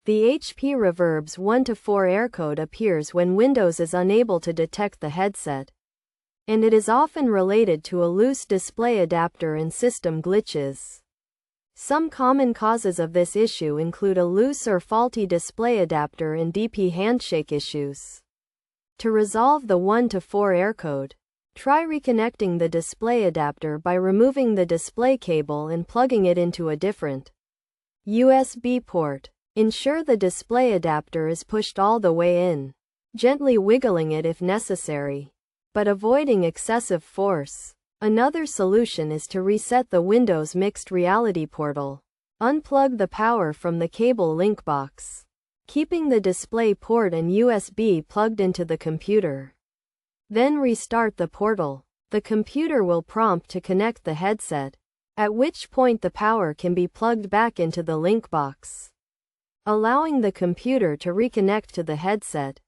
The HP Reverb's 1-to-4 aircode appears when Windows is unable to detect the headset, and it is often related to a loose display adapter and system glitches. Some common causes of this issue include a loose or faulty display adapter and DP handshake issues. To resolve the 1-to-4 aircode, try reconnecting the display adapter by removing the display cable and plugging it into a different USB port. Ensure the display adapter is pushed all the way in, gently wiggling it if necessary, but avoiding excessive force. Another solution is to reset the Windows Mixed Reality portal. Unplug the power from the cable link box, keeping the display port and USB plugged into the computer. Then restart the portal. The computer will prompt to connect the headset, at which point the power can be plugged back into the link box, allowing the computer to reconnect to the headset.